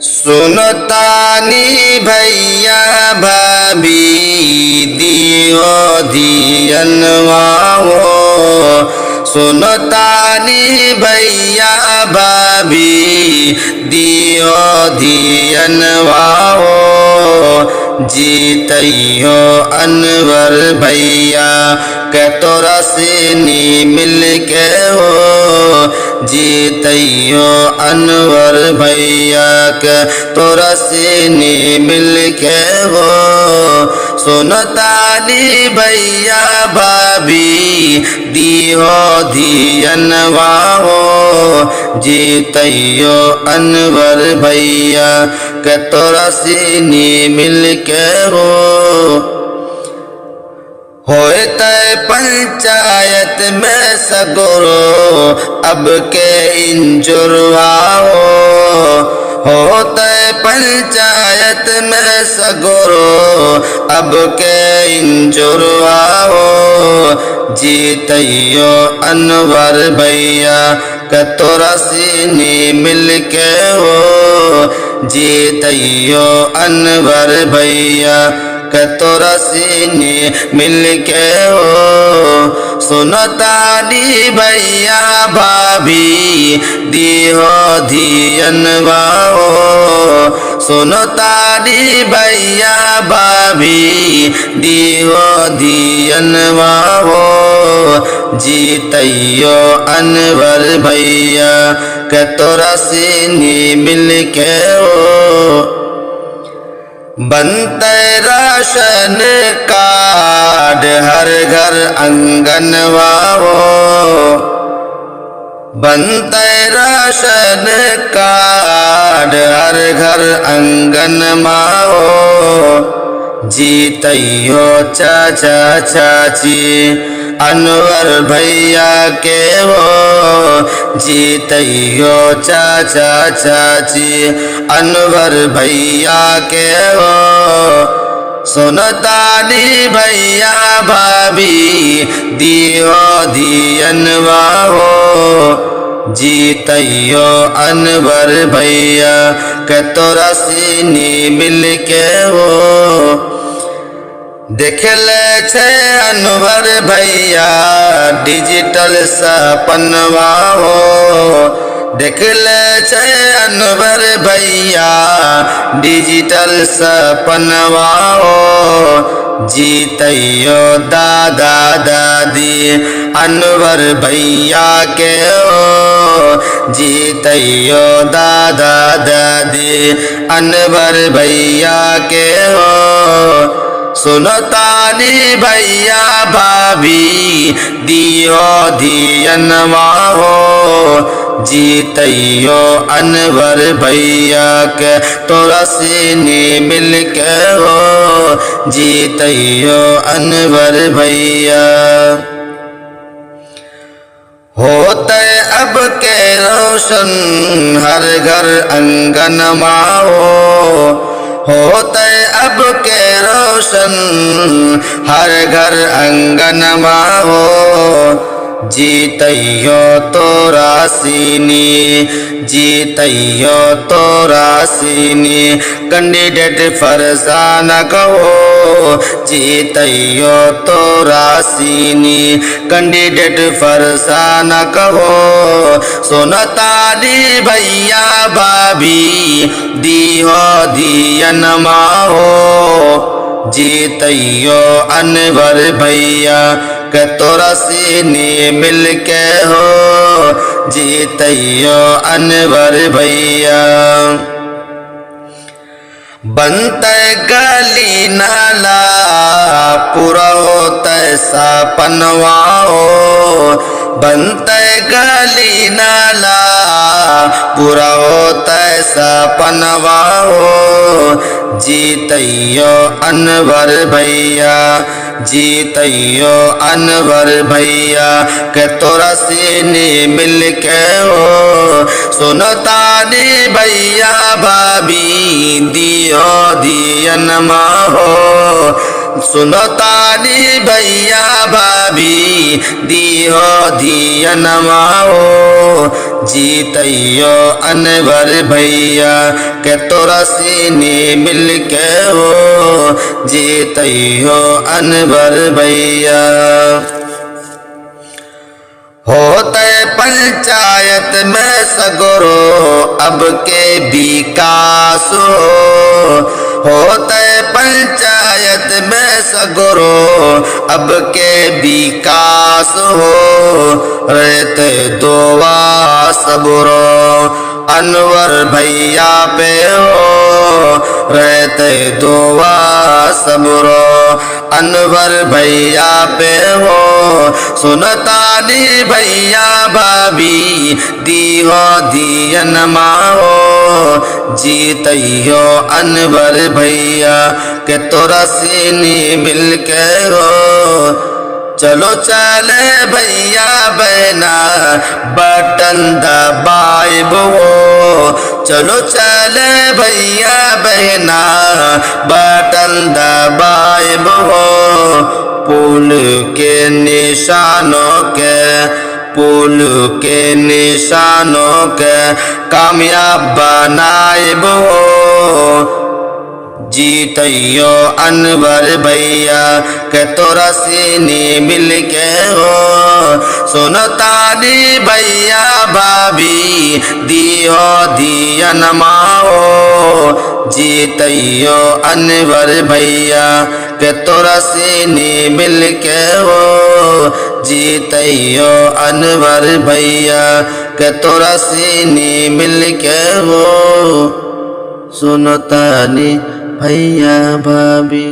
सुनतानी भैया भाभी दियो धियनवा हो। सुनतानी भैया भाभी दियो धियनवा हो। जीतइयो अनवर भैया के तोरा से नी मिल के हो। जीतइयो अनवर भैया के तोरा से नी मिल के हो। सुनतानी भैया भाभी दियो धियनवा हो। जीतइयो अनवर भैया के तोरा से नी मिल के हो। होए तय पंचायत में सगरो अब के इंजुरवा हो। होते पंचायत में सगरो अब के इंजुरवा हो। जीतइयो अनवर भैया के तोरा से नी मिल के हो। जीतइयो अनवर भैया के तोरा से नी मिल के हो। सुनतानी भैया भाभी दियो धियनवा हो। सुनतानी भैया भाभी दियो धियनवा हो। जीतइयो अनवर भैया के तोरा से नी मिल के हो। बनते राशन कार्ड हर घर आंगनवा हो। बनते राशन कार्ड हर घर आंगनवा हो। जीतइयो चाचा चाची अनवर भैया के हो। जीतइयो चाचा चाची अनवर भैया के हो। सुनतानी भैया भाभी दियो धियनवा हो। जीतइयो अनवर भैया के तोरा से नी मिल के हो। देखले छे अनवर भैया डिजिटल सपनवा हो। देखले छे अनवर भैया डिजिटल सपनवा हो। जीतइयो दादा दादी अनवर भैया के हो। जीतइयो दादा दादी अनवर भैया के हो। सुनतानी भैया भाभी दियो धियनवा हो। जीतइयो अनवर भैया के तोरा से नी मिल के हो। जीतइयो अनवर भैया होते अब के रोशन हर घर आंगनवा हो। होते अब के रोशन हर घर आंगनवा हो। जीतइयो तोरा सीनी जीतइयो तोरा सीनी कैंडिडेट फरसाना कहो। जीतइयो तोरा सीनी कैंडिडेट फरसाना कहो। सुनतानी भैया भाभी दियो धियनवा हो। जीतइयो अनवर भैया के तोरा से नी मिल के हो। जीतइयो अनवर भैया बनते गली नाला पूरा होते सपनवा हो। बनते गली नाला पूरा होते सपनवा हो। जीतइयो अनवर भैया जीतइयो अनवर भैया के तोरा से नी मिल के हो। सुनतानी भैया भाभी दियो धियनवा हो। सुनतानी भैया भाभी दियो धियनवा हो। जीतइयो अनवर भैया के तोरा सीनी मिल के हो जीतइयो अनवर भैया। होते पंचायत में सगरो अब के विकास होते पंचायत में सगरो अब के विकास हो रहते दुआ सबरो अनवर भैया पे हो रहते दुआ सबरो अनवर भैया पे हो। सुनतानी भैया भाभी दीहो दियन माहो जीतइयो अनवर भैया के तोरा सीनी मिल के हो। चलो चले भैया बहना बटन दबाइब हो चलो चले भैया बहना बटन दबाइब हो। पुल के निशानों के कामयाब बनाइब हो जीतइयो अनवर भैया के तोरा सीनी मिल के हो। सुनतानी भैया भाभी दियो दियन माओ जीतइयो अनवर भैया के तोरा सीनी मिल के हो जीतइयो अनवर भैया के तोरा सीनी मिल के हो। सुनतानी भैया भाभी।